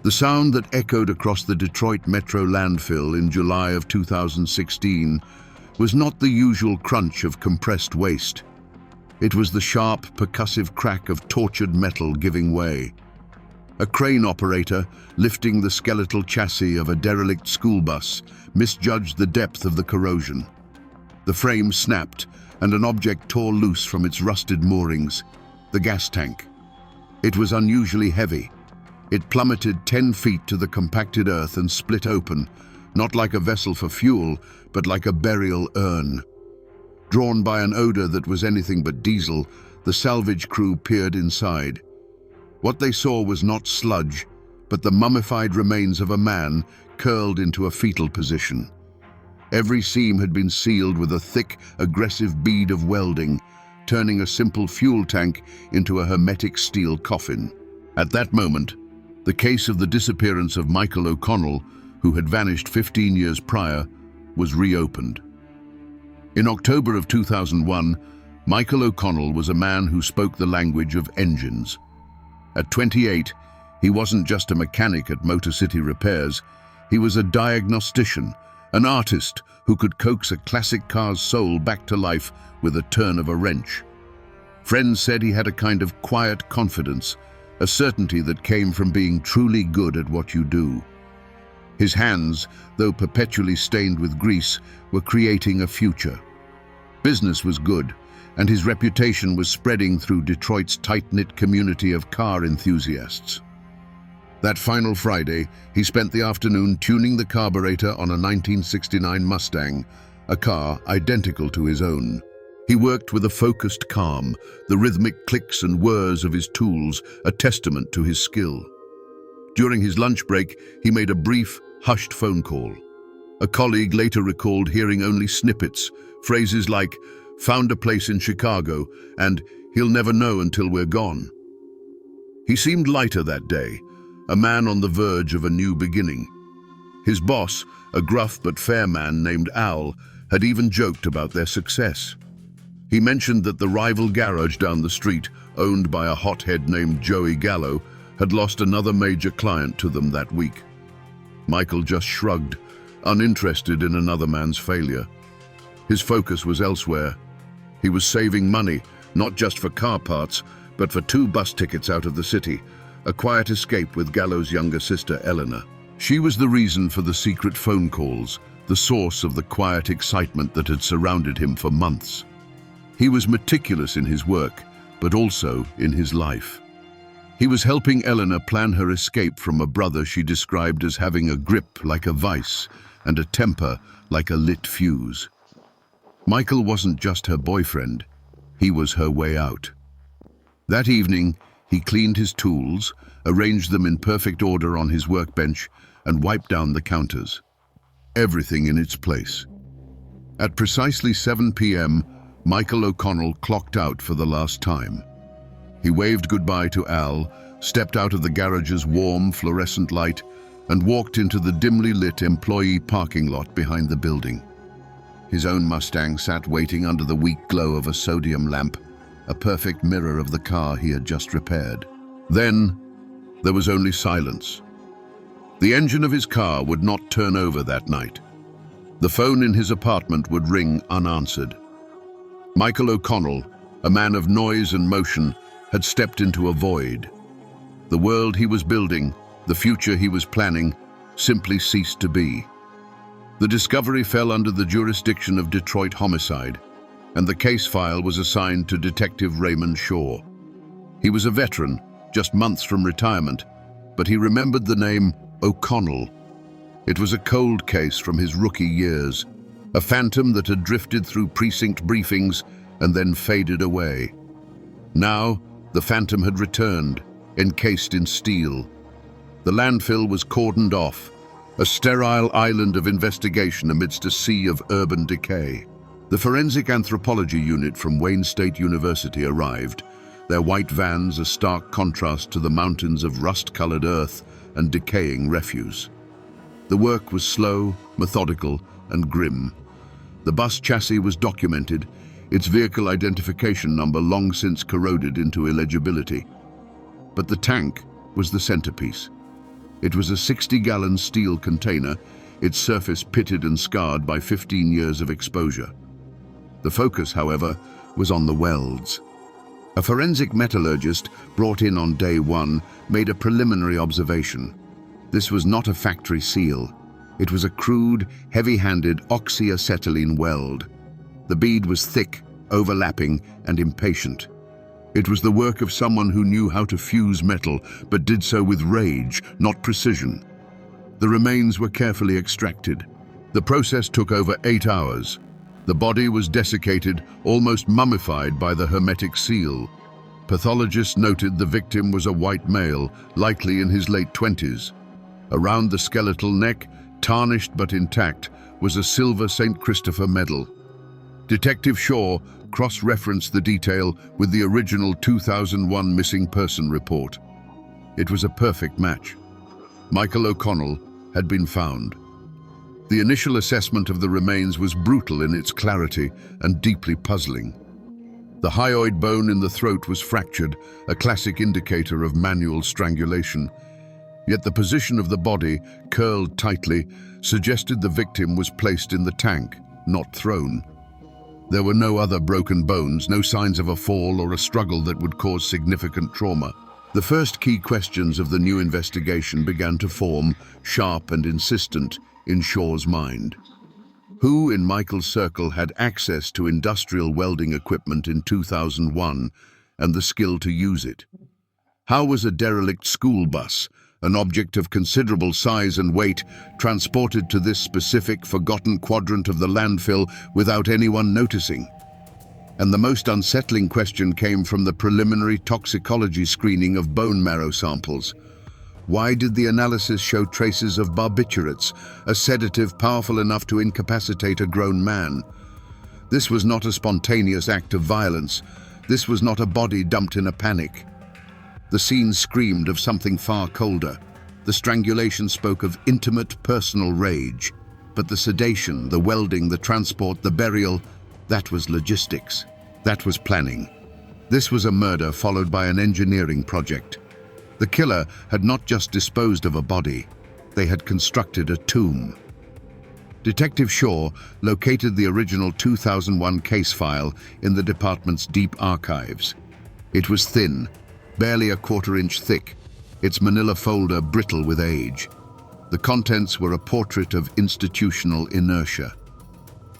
The sound that echoed across the Detroit Metro landfill in July of 2016 was not the usual crunch of compressed waste. It was the sharp, percussive crack of tortured metal giving way. A crane operator, lifting the skeletal chassis of a derelict school bus, misjudged the depth of the corrosion. The frame snapped, and an object tore loose from its rusted moorings, the gas tank. It was unusually heavy. It plummeted 10 feet to the compacted earth and split open, not like a vessel for fuel, but like a burial urn. Drawn by an odor that was anything but diesel, the salvage crew peered inside. What they saw was not sludge, but the mummified remains of a man curled into a fetal position. Every seam had been sealed with a thick, aggressive bead of welding, turning a simple fuel tank into a hermetic steel coffin. At that moment, the case of the disappearance of Michael O'Connell, who had vanished 15 years prior, was reopened. In October of 2001, Michael O'Connell was a man who spoke the language of engines. At 28, he wasn't just a mechanic at Motor City Repairs, he was a diagnostician, an artist who could coax a classic car's soul back to life with a turn of a wrench. Friends said he had a kind of quiet confidence, a certainty that came from being truly good at what you do. His hands, though perpetually stained with grease, were creating a future. Business was good, and his reputation was spreading through Detroit's tight-knit community of car enthusiasts. That final Friday, he spent the afternoon tuning the carburetor on a 1969 Mustang, a car identical to his own. He worked with a focused calm, the rhythmic clicks and whirs of his tools a testament to his skill. During his lunch break, he made a brief, hushed phone call. A colleague later recalled hearing only snippets, phrases like, "Found a place in Chicago," and "He'll never know until we're gone." He seemed lighter that day, a man on the verge of a new beginning. His boss, a gruff but fair man named Al, had even joked about their success. He mentioned that the rival garage down the street, owned by a hothead named Joey Gallo, had lost another major client to them that week. Michael just shrugged, uninterested in another man's failure. His focus was elsewhere. He was saving money, not just for car parts, but for 2 bus tickets out of the city, a quiet escape with Gallo's younger sister, Eleanor. She was the reason for the secret phone calls, the source of the quiet excitement that had surrounded him for months. He was meticulous in his work, but also in his life. He was helping Eleanor plan her escape from a brother she described as having a grip like a vice and a temper like a lit fuse. Michael wasn't just her boyfriend, he was her way out. That evening, he cleaned his tools, arranged them in perfect order on his workbench, and wiped down the counters. Everything in its place. At precisely 7 p.m., Michael O'Connell clocked out for the last time. He waved goodbye to Al, stepped out of the garage's warm, fluorescent light, and walked into the dimly lit employee parking lot behind the building. His own Mustang sat waiting under the weak glow of a sodium lamp, a perfect mirror of the car he had just repaired. Then, there was only silence. The engine of his car would not turn over that night. The phone in his apartment would ring unanswered. Michael O'Connell, a man of noise and motion, had stepped into a void. The world he was building, the future he was planning, simply ceased to be. The discovery fell under the jurisdiction of Detroit homicide, and the case file was assigned to Detective Raymond Shaw. He was a veteran, just months from retirement, but he remembered the name O'Connell. It was a cold case from his rookie years, a phantom that had drifted through precinct briefings and then faded away. Now, the phantom had returned, encased in steel. The landfill was cordoned off, a sterile island of investigation amidst a sea of urban decay. The forensic anthropology unit from Wayne State University arrived, their white vans a stark contrast to the mountains of rust-colored earth and decaying refuse. The work was slow, methodical, and grim. The bus chassis was documented, its vehicle identification number long since corroded into illegibility. But the tank was the centerpiece. It was a 60-gallon steel container, its surface pitted and scarred by 15 years of exposure. The focus, however, was on the welds. A forensic metallurgist brought in on day one made a preliminary observation. This was not a factory seal. It was a crude, heavy-handed oxyacetylene weld. The bead was thick, overlapping, and impatient. It was the work of someone who knew how to fuse metal, but did so with rage, not precision. The remains were carefully extracted. The process took over 8 hours. The body was desiccated, almost mummified by the hermetic seal. Pathologists noted the victim was a white male, likely in his late 20s. Around the skeletal neck, tarnished but intact, was a silver St. Christopher medal. Detective Shaw cross-referenced the detail with the original 2001 missing person report. It was a perfect match. Michael O'Connell had been found. The initial assessment of the remains was brutal in its clarity and deeply puzzling. The hyoid bone in the throat was fractured, a classic indicator of manual strangulation. Yet the position of the body, curled tightly, suggested the victim was placed in the tank, not thrown. There were no other broken bones, no signs of a fall or a struggle that would cause significant trauma. The first key questions of the new investigation began to form, sharp and insistent, in Shaw's mind. Who in Michael's circle had access to industrial welding equipment in 2001 and the skill to use it? How was a derelict school bus, an object of considerable size and weight, transported to this specific forgotten quadrant of the landfill without anyone noticing? And the most unsettling question came from the preliminary toxicology screening of bone marrow samples. Why did the analysis show traces of barbiturates, a sedative powerful enough to incapacitate a grown man? This was not a spontaneous act of violence. This was not a body dumped in a panic. The scene screamed of something far colder. The strangulation spoke of intimate, personal rage. But the sedation, the welding, the transport, the burial, that was logistics. That was planning. This was a murder followed by an engineering project. The killer had not just disposed of a body, they had constructed a tomb. Detective Shaw located the original 2001 case file in the department's deep archives. It was thin, barely a quarter-inch thick, its manila folder brittle with age. The contents were a portrait of institutional inertia.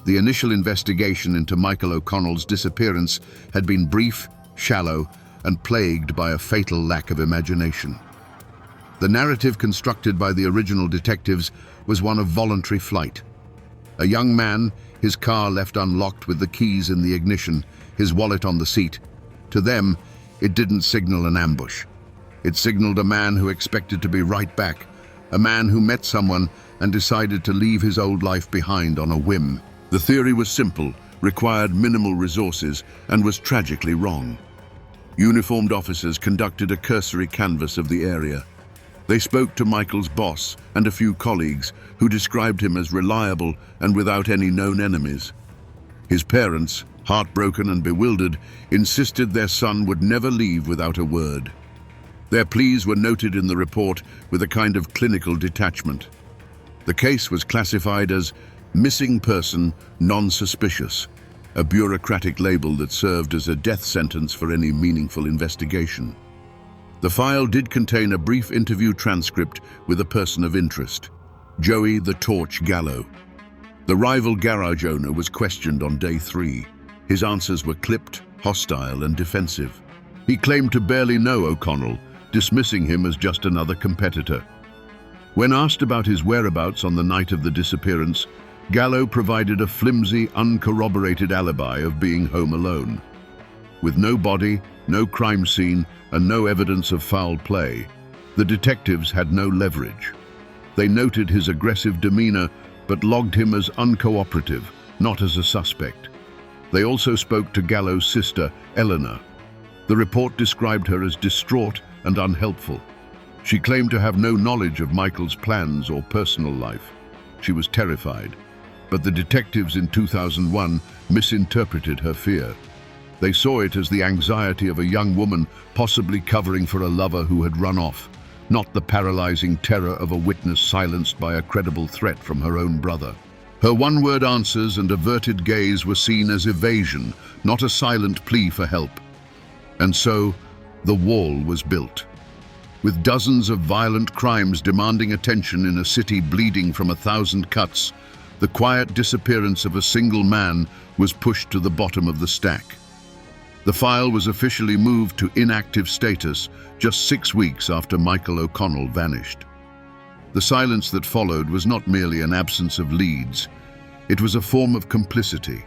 The initial investigation into Michael O'Connell's disappearance had been brief, shallow, and plagued by a fatal lack of imagination. The narrative constructed by the original detectives was one of voluntary flight. A young man, his car left unlocked with the keys in the ignition, his wallet on the seat. To them, it didn't signal an ambush. It signaled a man who expected to be right back, a man who met someone and decided to leave his old life behind on a whim. The theory was simple, required minimal resources, and was tragically wrong. Uniformed officers conducted a cursory canvass of the area. They spoke to Michael's boss and a few colleagues who described him as reliable and without any known enemies. His parents, heartbroken and bewildered, insisted their son would never leave without a word. Their pleas were noted in the report with a kind of clinical detachment. The case was classified as missing person, non-suspicious, a bureaucratic label that served as a death sentence for any meaningful investigation. The file did contain a brief interview transcript with a person of interest, Joey the Torch Gallo. The rival garage owner was questioned on day 3. His answers were clipped, hostile, and defensive. He claimed to barely know O'Connell, dismissing him as just another competitor. When asked about his whereabouts on the night of the disappearance, Gallo provided a flimsy, uncorroborated alibi of being home alone. With no body, no crime scene, and no evidence of foul play, the detectives had no leverage. They noted his aggressive demeanor, but logged him as uncooperative, not as a suspect. They also spoke to Gallo's sister, Eleanor. The report described her as distraught and unhelpful. She claimed to have no knowledge of Michael's plans or personal life. She was terrified. But the detectives in 2001 misinterpreted her fear. They saw it as the anxiety of a young woman possibly covering for a lover who had run off, not the paralyzing terror of a witness silenced by a credible threat from her own brother. Her one-word answers and averted gaze were seen as evasion, not a silent plea for help. And so, the wall was built. With dozens of violent crimes demanding attention in a city bleeding from 1,000 cuts, the quiet disappearance of a single man was pushed to the bottom of the stack. The file was officially moved to inactive status just 6 weeks after Michael O'Connell vanished. The silence that followed was not merely an absence of leads, it was a form of complicity.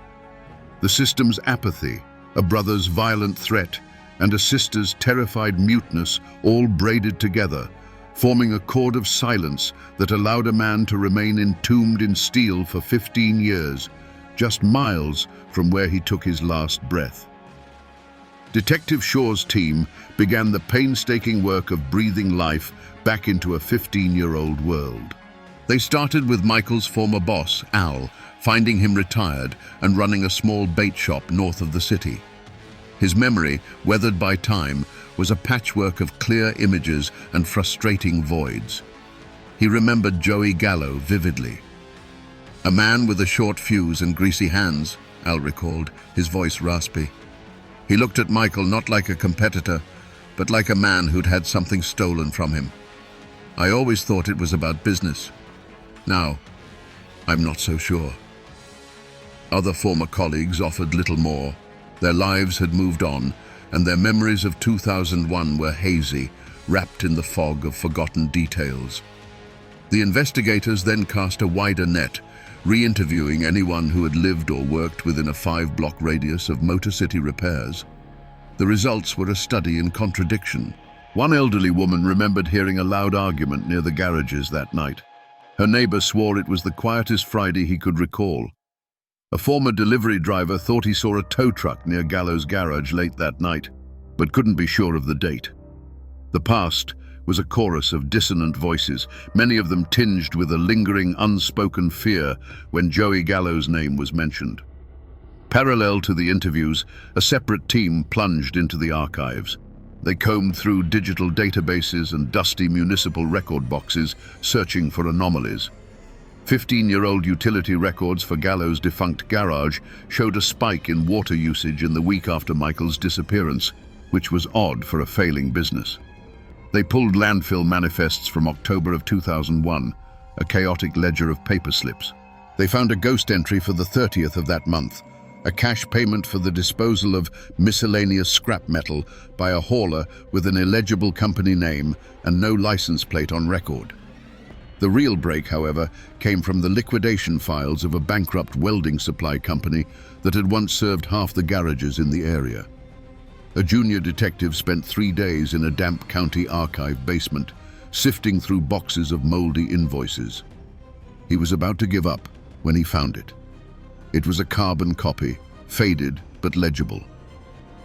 The system's apathy, a brother's violent threat, and a sister's terrified muteness all braided together, forming a cord of silence that allowed a man to remain entombed in steel for 15 years, just miles from where he took his last breath. Detective Shaw's team began the painstaking work of breathing life back into a 15-year-old world. They started with Michael's former boss, Al, finding him retired and running a small bait shop north of the city. His memory, weathered by time, was a patchwork of clear images and frustrating voids. He remembered Joey Gallo vividly. A man with a short fuse and greasy hands, Al recalled, his voice raspy. He looked at Michael not like a competitor, but like a man who'd had something stolen from him. I always thought it was about business. Now, I'm not so sure. Other former colleagues offered little more. Their lives had moved on, and their memories of 2001 were hazy, wrapped in the fog of forgotten details. The investigators then cast a wider net, re-interviewing anyone who had lived or worked within a 5-block radius of Motor City repairs. The results were a study in contradiction. One elderly woman remembered hearing a loud argument near the garages that night. Her neighbor swore it was the quietest Friday he could recall. A former delivery driver thought he saw a tow truck near Gallo's garage late that night, but couldn't be sure of the date. The past was a chorus of dissonant voices, many of them tinged with a lingering, unspoken fear when Joey Gallo's name was mentioned. Parallel to the interviews, a separate team plunged into the archives. They combed through digital databases and dusty municipal record boxes, searching for anomalies. 15-year-old utility records for Gallo's defunct garage showed a spike in water usage in the week after Michael's disappearance, which was odd for a failing business. They pulled landfill manifests from October of 2001, a chaotic ledger of paper slips. They found a ghost entry for the 30th of that month, a cash payment for the disposal of miscellaneous scrap metal by a hauler with an illegible company name and no license plate on record. The real break, however, came from the liquidation files of a bankrupt welding supply company that had once served half the garages in the area. A junior detective spent 3 days in a damp county archive basement, sifting through boxes of moldy invoices. He was about to give up when he found it. It was a carbon copy, faded but legible.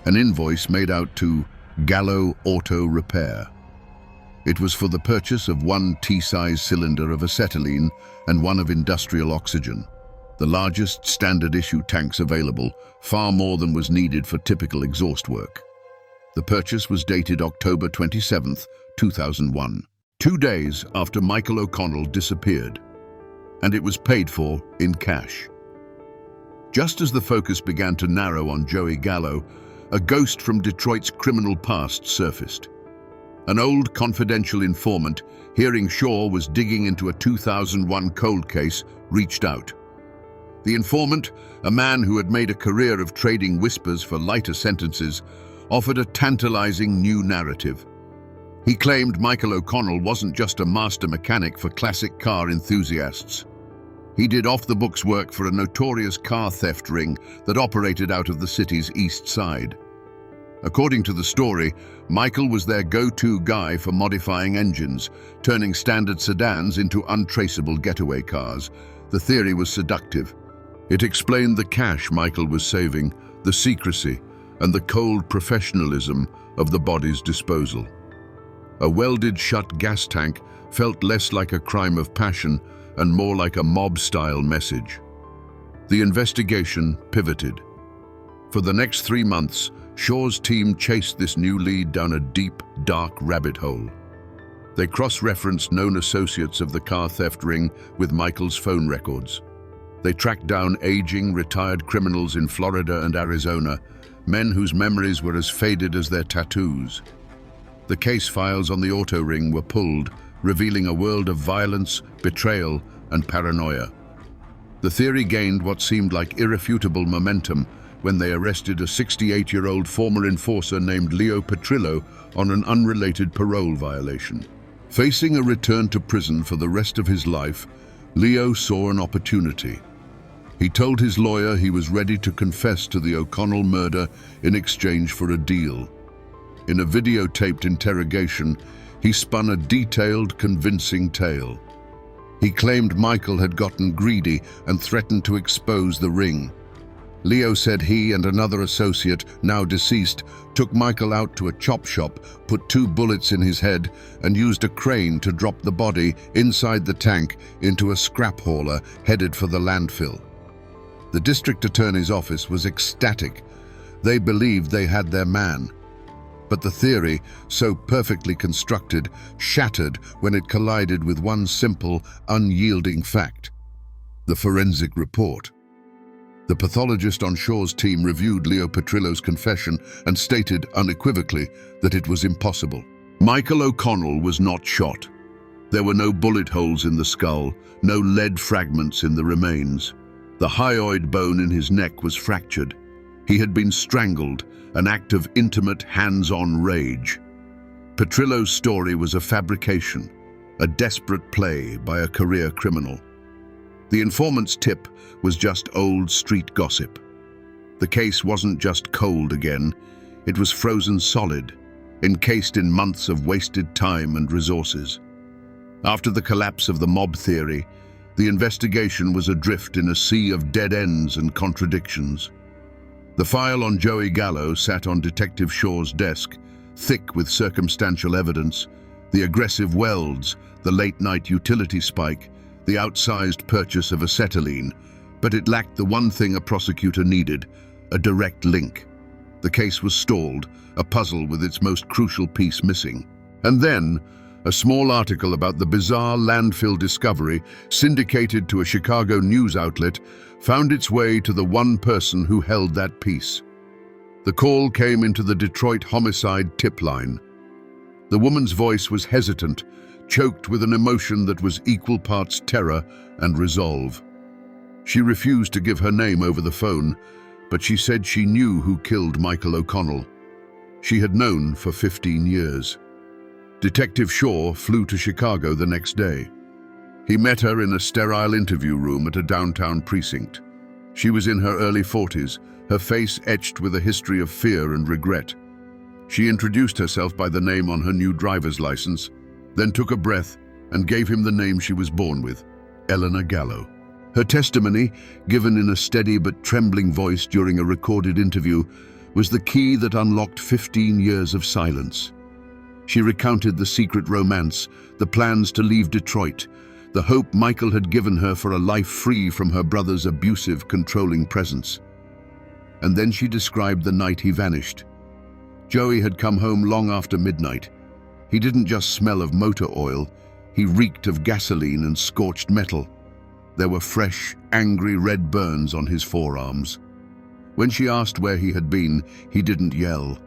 An invoice made out to Gallo Auto Repair. It was for the purchase of 1 tea-size cylinder of acetylene and 1 of industrial oxygen, the largest standard-issue tanks available, far more than was needed for typical exhaust work. The purchase was dated October 27, 2001, 2 days after Michael O'Connell disappeared, and it was paid for in cash. Just as the focus began to narrow on Joey Gallo, a ghost from Detroit's criminal past surfaced. An old confidential informant, hearing Shaw was digging into a 2001 cold case, reached out. The informant, a man who had made a career of trading whispers for lighter sentences, offered a tantalizing new narrative. He claimed Michael O'Connell wasn't just a master mechanic for classic car enthusiasts. He did off-the-books work for a notorious car theft ring that operated out of the city's east side. According to the story, Michael was their go-to guy for modifying engines, turning standard sedans into untraceable getaway cars. The theory was seductive. It explained the cash Michael was saving, the secrecy, and the cold professionalism of the body's disposal. A welded-shut gas tank felt less like a crime of passion and more like a mob-style message. The investigation pivoted. For the next 3 months, Shaw's team chased this new lead down a deep, dark rabbit hole. They cross-referenced known associates of the car theft ring with Michael's phone records. They tracked down aging, retired criminals in Florida and Arizona, men whose memories were as faded as their tattoos. The case files on the auto ring were pulled, revealing a world of violence, betrayal, and paranoia. The theory gained what seemed like irrefutable momentum when they arrested a 68-year-old former enforcer named Leo Petrillo on an unrelated parole violation. Facing a return to prison for the rest of his life, Leo saw an opportunity. He told his lawyer he was ready to confess to the O'Connell murder in exchange for a deal. In a videotaped interrogation, he spun a detailed, convincing tale. He claimed Michael had gotten greedy and threatened to expose the ring. Leo said he and another associate, now deceased, took Michael out to a chop shop, put 2 bullets in his head, and used a crane to drop the body inside the tank into a scrap hauler headed for the landfill. The district attorney's office was ecstatic. They believed they had their man. But the theory, so perfectly constructed, shattered when it collided with one simple, unyielding fact: the forensic report. The pathologist on Shaw's team reviewed Leo Petrillo's confession and stated unequivocally that it was impossible. Michael O'Connell was not shot. There were no bullet holes in the skull, no lead fragments in the remains. The hyoid bone in his neck was fractured. He had been strangled, an act of intimate, hands-on rage. Petrillo's story was a fabrication, a desperate play by a career criminal. The informant's tip was just old street gossip. The case wasn't just cold again, it was frozen solid, encased in months of wasted time and resources. After the collapse of the mob theory, the investigation was adrift in a sea of dead ends and contradictions. The file on Joey Gallo sat on Detective Shaw's desk, thick with circumstantial evidence: the aggressive welds, the late-night utility spike, the outsized purchase of acetylene, but it lacked the one thing a prosecutor needed: a direct link. The case was stalled, a puzzle with its most crucial piece missing. And then, a small article about the bizarre landfill discovery, syndicated to a Chicago news outlet, found its way to the one person who held that piece. The call came into the Detroit homicide tip line. The woman's voice was hesitant, choked with an emotion that was equal parts terror and resolve. She refused to give her name over the phone, but she said she knew who killed Michael O'Connell. She had known for 15 years. Detective Shaw flew to Chicago the next day. He met her in a sterile interview room at a downtown precinct. She was in her early 40s, her face etched with a history of fear and regret. She introduced herself by the name on her new driver's license, then took a breath and gave him the name she was born with: Eleanor Gallo. Her testimony, given in a steady but trembling voice during a recorded interview, was the key that unlocked 15 years of silence. She recounted the secret romance, the plans to leave Detroit, the hope Michael had given her for a life free from her brother's abusive, controlling presence. And then she described the night he vanished. Joey had come home long after midnight. He didn't just smell of motor oil, he reeked of gasoline and scorched metal. There were fresh, angry red burns on his forearms. When she asked where he had been, he didn't yell.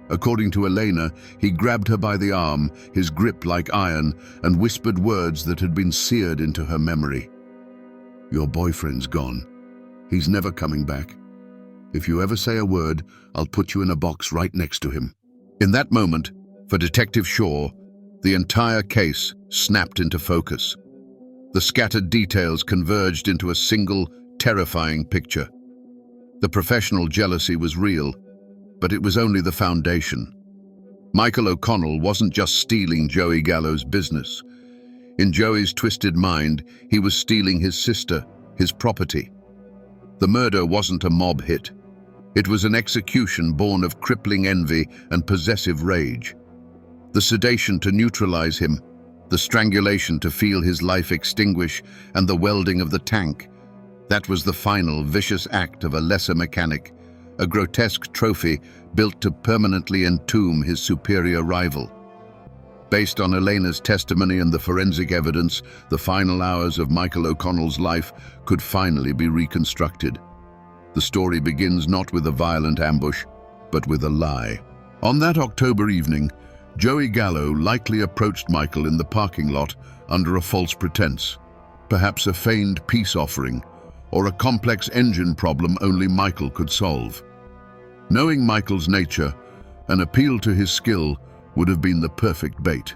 According to Elena, he grabbed her by the arm, his grip like iron, and whispered words that had been seared into her memory. "Your boyfriend's gone. He's never coming back. If you ever say a word, I'll put you in a box right next to him." In that moment, for Detective Shaw, the entire case snapped into focus. The scattered details converged into a single, terrifying picture. The professional jealousy was real, but it was only the foundation. Michael O'Connell wasn't just stealing Joey Gallo's business. In Joey's twisted mind, he was stealing his sister, his property. The murder wasn't a mob hit. It was an execution born of crippling envy and possessive rage. The sedation to neutralize him, the strangulation to feel his life extinguish, and the welding of the tank. That was the final vicious act of a lesser mechanic, a grotesque trophy built to permanently entomb his superior rival. Based on Elena's testimony and the forensic evidence, the final hours of Michael O'Connell's life could finally be reconstructed. The story begins not with a violent ambush, but with a lie. On that October evening, Joey Gallo likely approached Michael in the parking lot under a false pretense, perhaps a feigned peace offering, or a complex engine problem only Michael could solve. Knowing Michael's nature, an appeal to his skill would have been the perfect bait.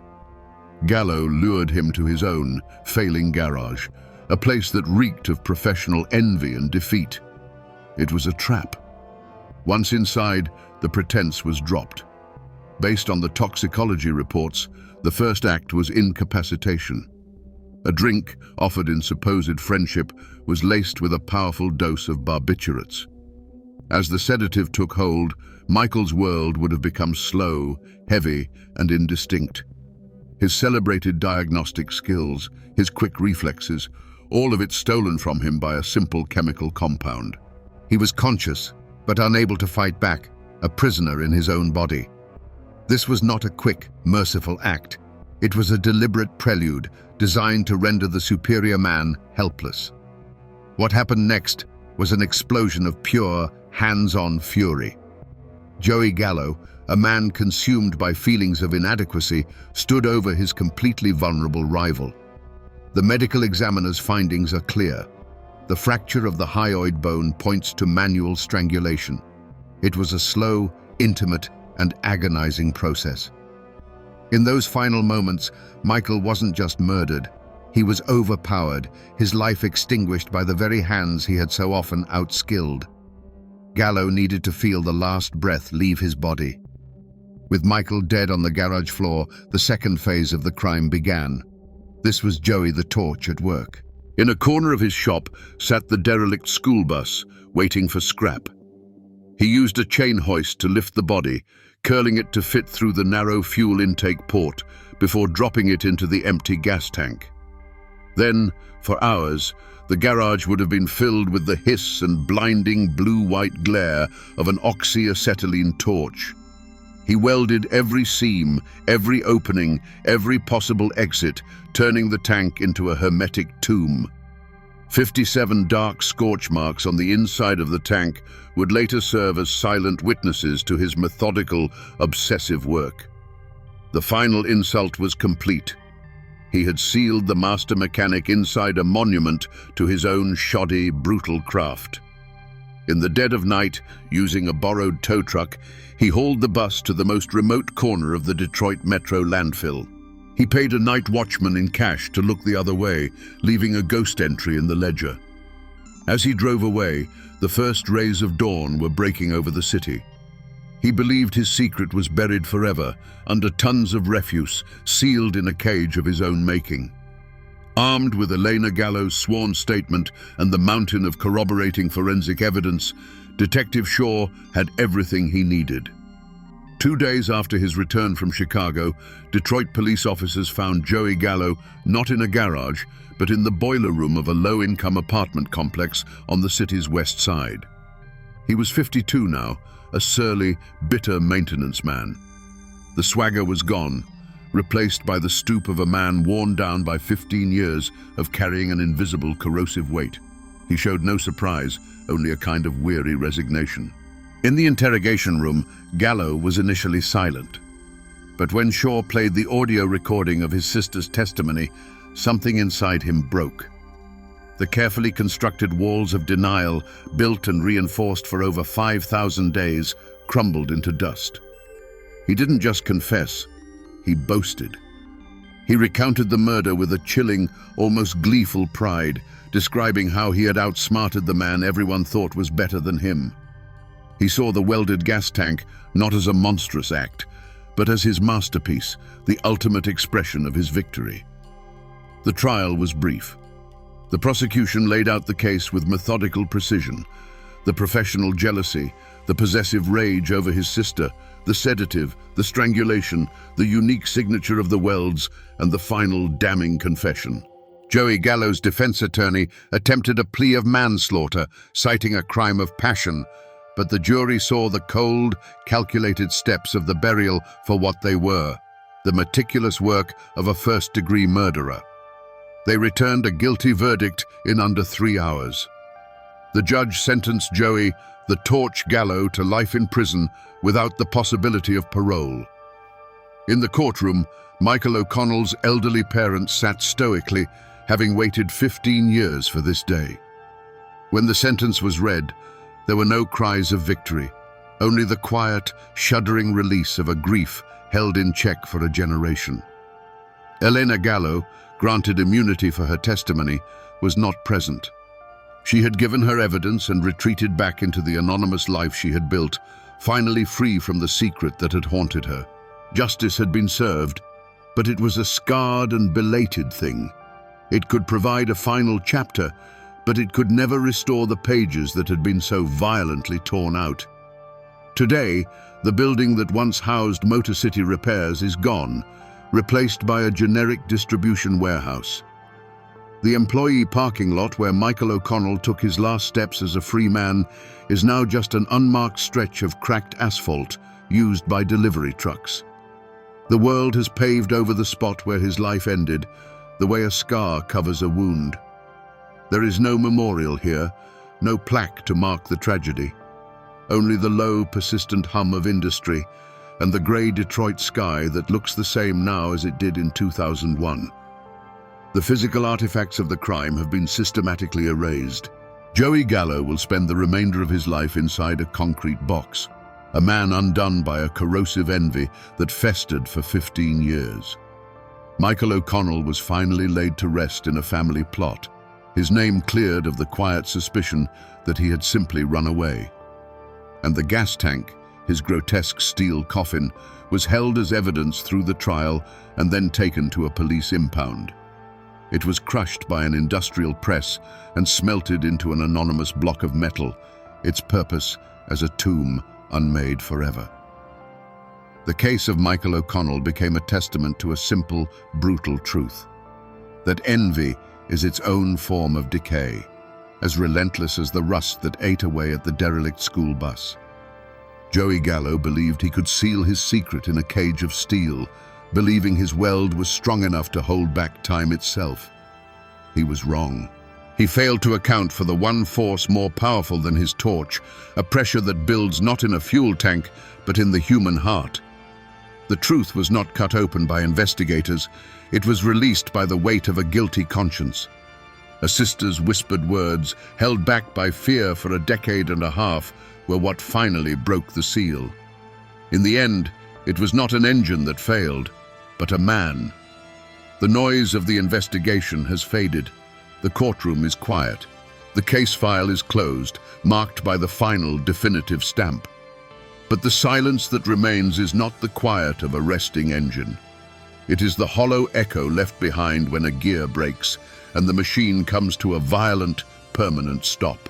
Gallo lured him to his own, failing garage, a place that reeked of professional envy and defeat. It was a trap. Once inside, the pretense was dropped. Based on the toxicology reports, the first act was incapacitation. A drink, offered in supposed friendship, was laced with a powerful dose of barbiturates. As the sedative took hold, Michael's world would have become slow, heavy, and indistinct. His celebrated diagnostic skills, his quick reflexes, all of it stolen from him by a simple chemical compound. He was conscious, but unable to fight back, a prisoner in his own body. This was not a quick, merciful act. It was a deliberate prelude designed to render the superior man helpless. What happened next was an explosion of pure, hands-on fury. Joey Gallo, a man consumed by feelings of inadequacy, stood over his completely vulnerable rival. The medical examiner's findings are clear. The fracture of the hyoid bone points to manual strangulation. It was a slow, intimate, and agonizing process. In those final moments, Michael wasn't just murdered. He was overpowered, his life extinguished by the very hands he had so often outskilled. Gallo needed to feel the last breath leave his body. With Michael dead on the garage floor, the second phase of the crime began. This was Joey the Torch at work. In a corner of his shop sat the derelict school bus, waiting for scrap. He used a chain hoist to lift the body, curling it to fit through the narrow fuel intake port before dropping it into the empty gas tank. Then, for hours, the garage would have been filled with the hiss and blinding blue-white glare of an oxyacetylene torch. He welded every seam, every opening, every possible exit, turning the tank into a hermetic tomb. 57 dark scorch marks on the inside of the tank would later serve as silent witnesses to his methodical, obsessive work. The final insult was complete. He had sealed the master mechanic inside a monument to his own shoddy, brutal craft. In the dead of night, using a borrowed tow truck, he hauled the bus to the most remote corner of the Detroit Metro landfill. He paid a night watchman in cash to look the other way, leaving a ghost entry in the ledger. As he drove away, the first rays of dawn were breaking over the city. He believed his secret was buried forever, under tons of refuse, sealed in a cage of his own making. Armed with Elena Gallo's sworn statement and the mountain of corroborating forensic evidence, Detective Shaw had everything he needed. 2 days after his return from Chicago, Detroit police officers found Joey Gallo not in a garage, but in the boiler room of a low-income apartment complex on the city's west side. He was 52 now, a surly, bitter maintenance man. The swagger was gone, replaced by the stoop of a man worn down by 15 years of carrying an invisible, corrosive weight. He showed no surprise, only a kind of weary resignation. In the interrogation room, Gallo was initially silent. But when Shaw played the audio recording of his sister's testimony, something inside him broke. The carefully constructed walls of denial, built and reinforced for over 5,000 days, crumbled into dust. He didn't just confess, he boasted. He recounted the murder with a chilling, almost gleeful pride, describing how he had outsmarted the man everyone thought was better than him. He saw the welded gas tank not as a monstrous act, but as his masterpiece, the ultimate expression of his victory. The trial was brief. The prosecution laid out the case with methodical precision. The professional jealousy, the possessive rage over his sister, the sedative, the strangulation, the unique signature of the welds, and the final damning confession. Joey Gallo's defense attorney attempted a plea of manslaughter, citing a crime of passion, but the jury saw the cold, calculated steps of the burial for what they were. the meticulous work of a first-degree murderer. They returned a guilty verdict in under 3 hours. The judge sentenced Joey, the Torch Gallo, to life in prison without the possibility of parole. In the courtroom, Michael O'Connell's elderly parents sat stoically, having waited 15 years for this day. When the sentence was read, there were no cries of victory, only the quiet, shuddering release of a grief held in check for a generation. Elena Gallo, granted immunity for her testimony, was not present. She had given her evidence and retreated back into the anonymous life she had built, finally free from the secret that had haunted her. Justice had been served, but it was a scarred and belated thing. It could provide a final chapter, but it could never restore the pages that had been so violently torn out. Today, the building that once housed Motor City Repairs is gone, replaced by a generic distribution warehouse. The employee parking lot where Michael O'Connell took his last steps as a free man is now just an unmarked stretch of cracked asphalt used by delivery trucks. The world has paved over the spot where his life ended, the way a scar covers a wound. There is no memorial here, no plaque to mark the tragedy. Only the low, persistent hum of industry and the grey Detroit sky that looks the same now as it did in 2001. The physical artifacts of the crime have been systematically erased. Joey Gallo will spend the remainder of his life inside a concrete box, a man undone by a corrosive envy that festered for 15 years. Michael O'Connell was finally laid to rest in a family plot, his name cleared of the quiet suspicion that he had simply run away. And the gas tank, his grotesque steel coffin, was held as evidence through the trial and then taken to a police impound. It was crushed by an industrial press and smelted into an anonymous block of metal, its purpose as a tomb unmade forever. The case of Michael O'Connell became a testament to a simple, brutal truth: that envy is its own form of decay, as relentless as the rust that ate away at the derelict school bus. Joey Gallo believed he could seal his secret in a cage of steel, believing his weld was strong enough to hold back time itself. He was wrong. He failed to account for the one force more powerful than his torch, a pressure that builds not in a fuel tank, but in the human heart. The truth was not cut open by investigators. It was released by the weight of a guilty conscience. A sister's whispered words, held back by fear for a decade and a half, were what finally broke the seal. In the end, it was not an engine that failed, but a man. The noise of the investigation has faded. The courtroom is quiet. The case file is closed, marked by the final definitive stamp. But the silence that remains is not the quiet of a resting engine. It is the hollow echo left behind when a gear breaks and the machine comes to a violent, permanent stop.